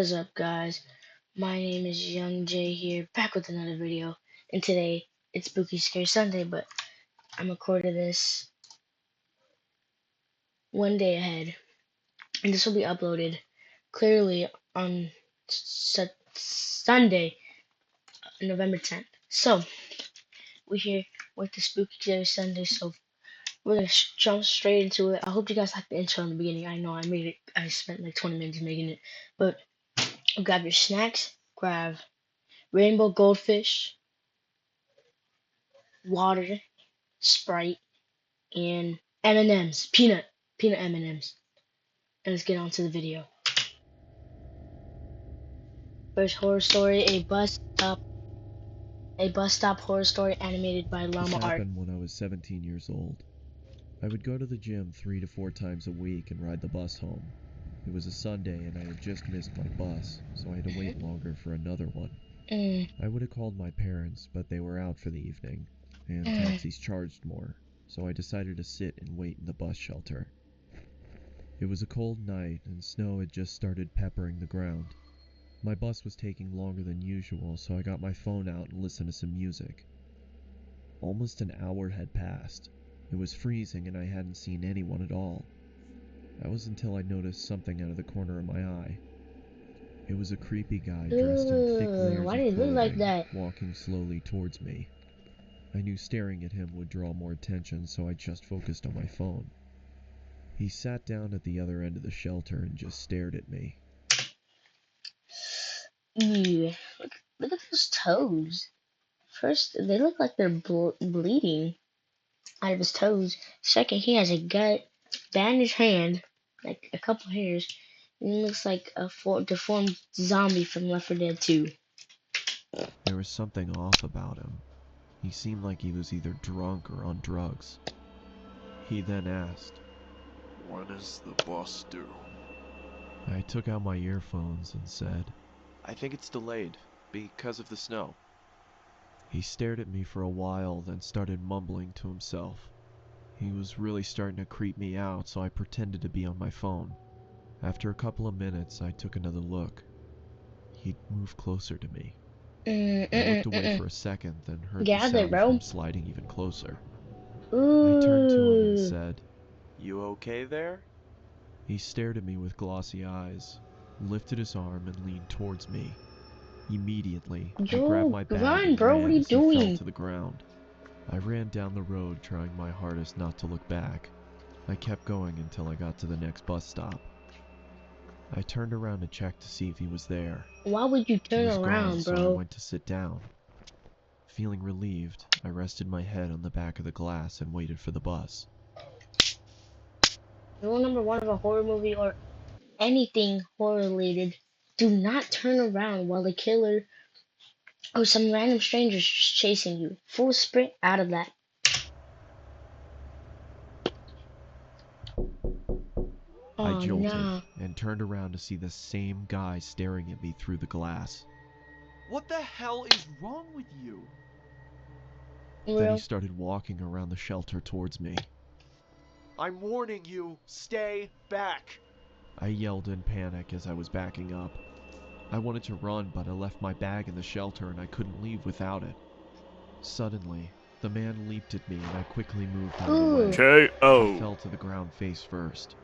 What is up, guys? My name is Young J here, back with another video. And today, it's Spooky Scary Sunday, but I'm recording this one day ahead. And this will be uploaded clearly on Sunday, November 10th. So, we're here with the Spooky Scary Sunday, so we're gonna jump straight into it. I hope you guys like the intro in the beginning. I know I spent like 20 minutes making it, but grab your snacks, grab rainbow goldfish, water, Sprite, and M&Ms, peanut M&Ms. And let's get on to the video. First horror story: a bus stop horror story animated by This Llama Art. happened when I was 17 years old. I would go to the gym 3 to 4 times a week and ride the bus home. It was a Sunday and I had just missed my bus, so I had to wait longer for another one. I would have called my parents, but they were out for the evening, and taxis charged more, so I decided to sit and wait in the bus shelter. It was a cold night and snow had just started peppering the ground. My bus was taking longer than usual, so I got my phone out and listened to some music. Almost an hour had passed. It was freezing and I hadn't seen anyone at all. That was until I noticed something out of the corner of my eye. It was a creepy guy dressed in thick layers Why of did it look like clothing, that? walking slowly towards me. I knew staring at him would draw more attention, so I just focused on my phone. He sat down at the other end of the shelter and just stared at me. Ew. Look at those toes. First, they look like they're bleeding out of his toes. Second, he has a gut, bandaged hand, like a couple hairs. And he looks like a deformed zombie from Left 4 Dead 2. There was something off about him. He seemed like he was either drunk or on drugs. He then asked, "When is the bus due?" I took out my earphones and said, "I think it's delayed because of the snow." He stared at me for a while, then started mumbling to himself. He was really starting to creep me out, so I pretended to be on my phone. After a couple of minutes, I took another look. He'd moved closer to me. I looked away for a second, then heard the sound of him sliding even closer. I turned to him and said, "You okay there?" He stared at me with glossy eyes, lifted his arm and leaned towards me. Immediately, I grabbed my bag and bro, ran what are you as he fell doing? to the ground. I ran down the road, trying my hardest not to look back. I kept going until I got to the next bus stop. I turned around to check to see if he was there. Why would you turn He was around, gone, so I bro? went to sit down. Feeling relieved, I rested my head on the back of the glass and waited for the bus. Rule number one of a horror movie or anything horror related: do not turn around while the killer or some random stranger is just chasing you. Full sprint out of that. I Oh jolted no. and turned around to see the same guy staring at me through the glass. "What the hell is wrong with you?" Then he started walking around the shelter towards me. "I'm warning you, stay back." I yelled in panic as I was backing up. I wanted to run, but I left my bag in the shelter and I couldn't leave without it. Suddenly, the man leaped at me and I quickly moved out of the way. He KO. fell to the ground face first.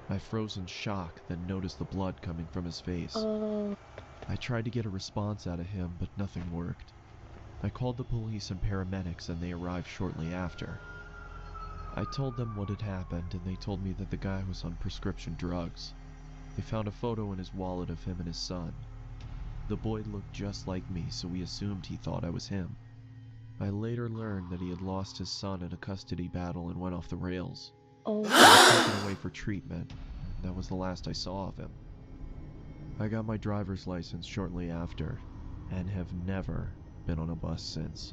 I froze in shock, then noticed the blood coming from his face. I tried to get a response out of him, but nothing worked. I called the police and paramedics and they arrived shortly after. I told them what had happened and they told me that the guy was on prescription drugs. They found a photo in his wallet of him and his son. The boy looked just like me, so we assumed he thought I was him. I later learned that he had lost his son in a custody battle and went off the rails. He was taken away for treatment. That was the last I saw of him. I got my driver's license shortly after, and have never been on a bus since.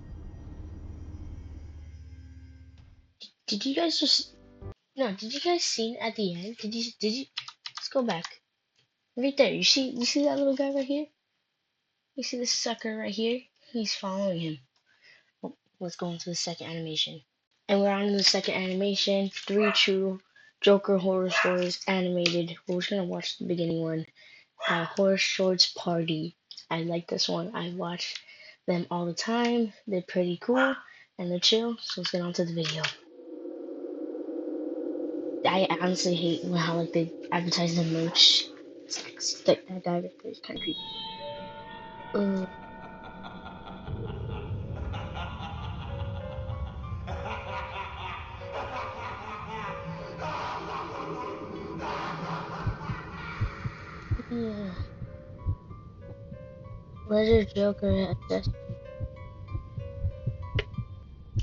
Did you guys just did you guys see at the end? Did you let's go back. Right there. You see that little guy right here? You see this sucker right here? He's following him. Well, let's go into the second animation. And we're on to the second animation. 3 true Joker horror stories animated. We're just gonna watch the beginning one. by Horse Shorts Party. I like this one. I watch them all the time. They're pretty cool and they're chill. So let's get on to the video. I honestly hate how like they advertise their merch. It's like that guy right there is kind of creepy. Ledger Joker accessory.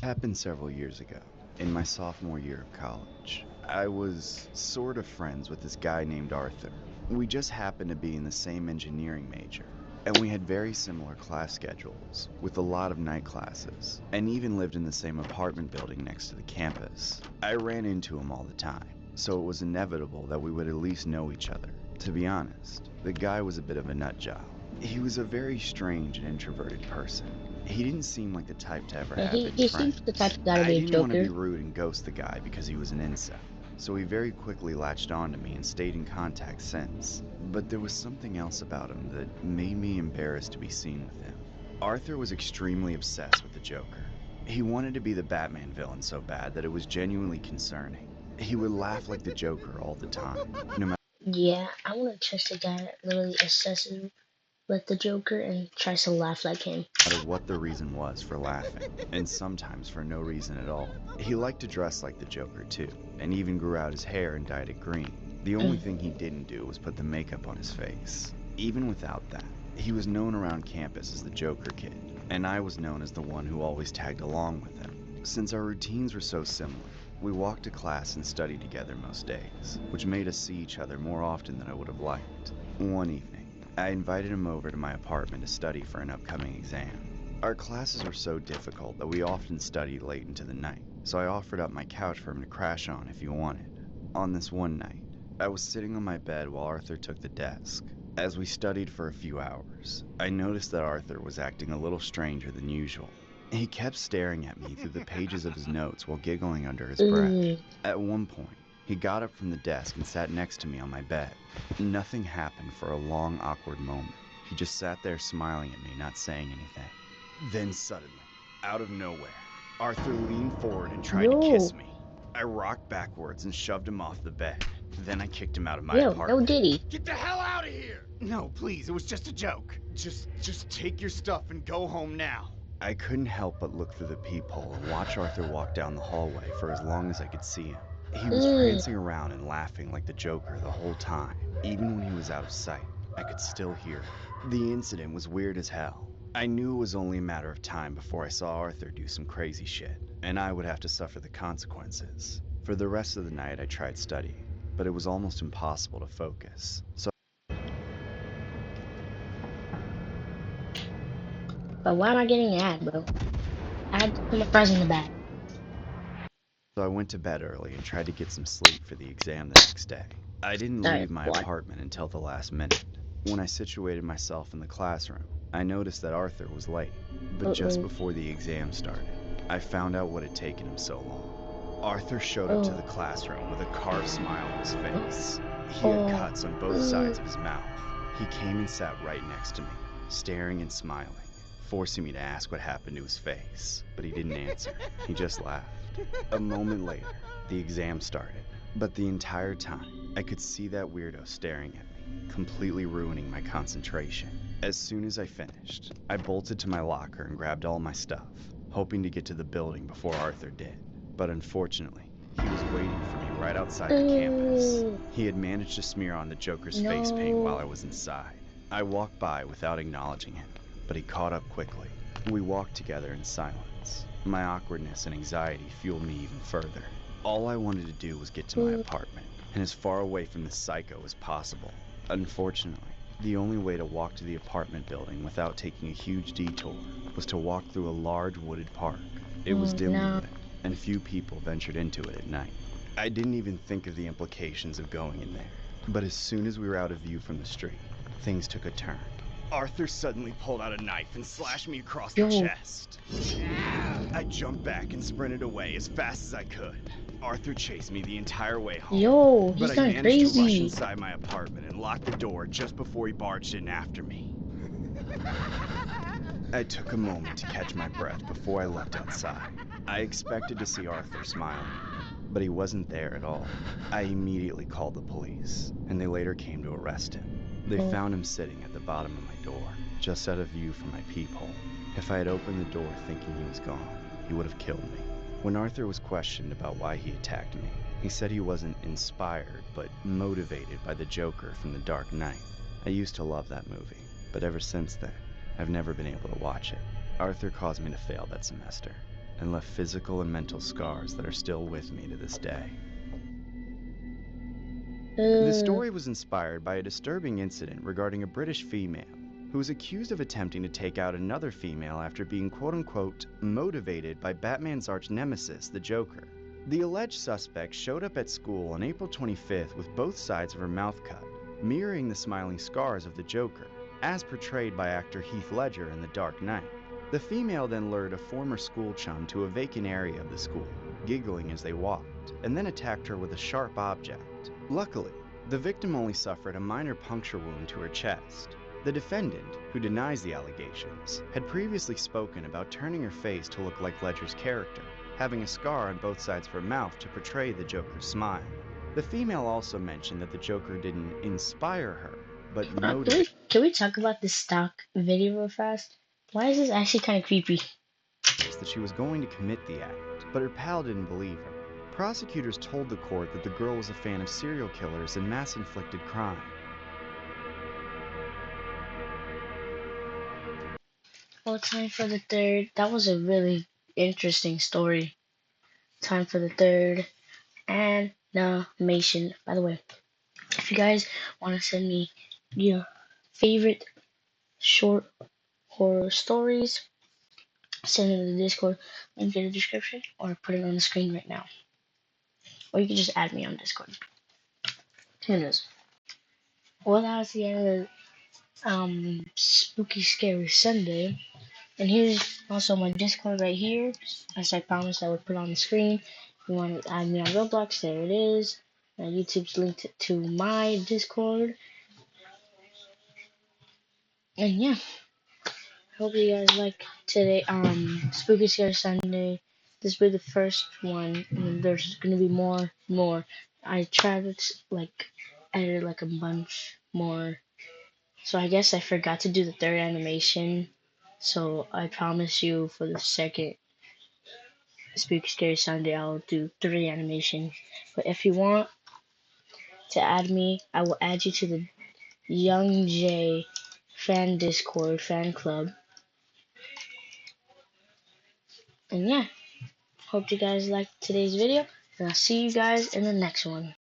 Happened several years ago, in my sophomore year of college. I was sort of friends with this guy named Arthur. We just happened to be in the same engineering major, and we had very similar class schedules, with a lot of night classes, and even lived in the same apartment building next to the campus. I ran into him all the time, so it was inevitable that we would at least know each other. To be honest, the guy was a bit of a nut job. He was a very strange and introverted person. He didn't seem like the type to ever have He any seems friends. the type of guy to I be a didn't want to be Joker. rude and ghost the guy because he was an incel, so he very quickly latched on to me and stayed in contact since. But there was something else about him that made me embarrassed to be seen with him. Arthur was extremely obsessed with the Joker. He wanted to be the Batman villain so bad that it was genuinely concerning. He would laugh like the Joker all the time, no Yeah, I want to trust a guy that literally assesses like the Joker and tries to laugh like him. matter what the reason was for laughing, and sometimes for no reason at all. He liked to dress like the Joker too, and even grew out his hair and dyed it green. The only thing he didn't do was put the makeup on his face. Even without that, he was known around campus as the Joker Kid, and I was known as the one who always tagged along with him. Since our routines were so similar, we walked to class and studied together most days, which made us see each other more often than I would have liked. One evening, I invited him over to my apartment to study for an upcoming exam. Our classes were so difficult that we often studied late into the night, so I offered up my couch for him to crash on if he wanted. On this one night, I was sitting on my bed while Arthur took the desk. As we studied for a few hours, I noticed that Arthur was acting a little stranger than usual. He kept staring at me through the pages of his notes while giggling under his breath. At one point, he got up from the desk and sat next to me on my bed. Nothing happened for a long, awkward moment. He just sat there smiling at me, not saying anything. Then suddenly, out of nowhere, Arthur leaned forward and tried to kiss me. I rocked backwards and shoved him off the bed. Then I kicked him out of my apartment. No Diddy. Get the hell out of here! No, please, it was just a joke. Just take your stuff and go home now. I couldn't help but look through the peephole and watch Arthur walk down the hallway for as long as I could see him. He was prancing around and laughing like the Joker the whole time. Even when he was out of sight, I could still hear it. The incident was weird as hell. I knew it was only a matter of time before I saw Arthur do some crazy shit, and I would have to suffer the consequences. For the rest of the night, I tried studying, but it was almost impossible to focus. But why am I getting an ad, bro? I had to put my fries in the bag. So I went to bed early and tried to get some sleep for the exam the next day. I didn't leave my apartment until the last minute. When I situated myself in the classroom, I noticed that Arthur was late. But just before the exam started, I found out what had taken him so long. Arthur showed up to the classroom with a carved smile on his face. He had cuts on both sides of his mouth. He came and sat right next to me, staring and smiling, forcing me to ask what happened to his face. But he didn't answer. He just laughed. A moment later, the exam started, but the entire time, I could see that weirdo staring at me, completely ruining my concentration. As soon as I finished, I bolted to my locker and grabbed all my stuff, hoping to get to the building before Arthur did. But unfortunately, he was waiting for me right outside the campus. He had managed to smear on the Joker's face paint while I was inside. I walked by without acknowledging him, but he caught up quickly. We walked together in silence. My awkwardness and anxiety fueled me even further. All I wanted to do was get to my apartment, and as far away from the psycho as possible. Unfortunately, the only way to walk to the apartment building without taking a huge detour was to walk through a large wooded park. It was dimly lit, and few people ventured into it at night. I didn't even think of the implications of going in there. But as soon as we were out of view from the street, things took a turn. Arthur suddenly pulled out a knife and slashed me across the chest. I jumped back and sprinted away as fast as I could. Arthur chased me the entire way home. Yo, But he's I gone managed to rush crazy. inside my apartment and lock the door just before he barged in after me. I took a moment to catch my breath before I leapt outside. I expected to see Arthur smiling, but he wasn't there at all. I immediately called the police, and they later came to arrest him. They found him sitting at the bottom of my door, just out of view from my peephole. If I had opened the door thinking he was gone, he would have killed me. When Arthur was questioned about why he attacked me, he said he wasn't inspired, but motivated by the Joker from The Dark Knight. I used to love that movie, but ever since then, I've never been able to watch it. Arthur caused me to fail that semester, and left physical and mental scars that are still with me to this day. The story was inspired by a disturbing incident regarding a British female who was accused of attempting to take out another female after being quote-unquote motivated by Batman's arch-nemesis, the Joker. The alleged suspect showed up at school on April 25th with both sides of her mouth cut, mirroring the smiling scars of the Joker, as portrayed by actor Heath Ledger in The Dark Knight. The female then lured a former school chum to a vacant area of the school, giggling as they walked, and then attacked her with a sharp object. Luckily, the victim only suffered a minor puncture wound to her chest. The defendant, who denies the allegations, had previously spoken about turning her face to look like Ledger's character, having a scar on both sides of her mouth to portray the Joker's smile. The female also mentioned that the Joker didn't inspire her, but motivate. Can we talk about this stock video real fast? Why is this actually kind of creepy? That she was going to commit the act, but her pal didn't believe her. Prosecutors told the court that the girl was a fan of serial killers and mass-inflicted crime. Well, time for the third. That was a really interesting story. Time for the third animation. By the way, if you guys want to send me your favorite short horror stories, send it in the Discord, link in the description, or put it on the screen right now. Or you can just add me on Discord. Who knows? Well, that was the end of Spooky Scary Sunday. And here's also my Discord right here. As I promised I would put on the screen. If you want to add me on Roblox, there it is. YouTube's linked to my Discord. And yeah. Hope you guys like today Spooky Scary Sunday. This will be the first one, and there's gonna be more. I tried to edit like a bunch more. So I guess I forgot to do the third animation. So I promise you for the second Spooky Scary Sunday I'll do 3 animations. But if you want to add me, I will add you to the Young J fan Discord fan club. And yeah, hope you guys liked today's video, and I'll see you guys in the next one.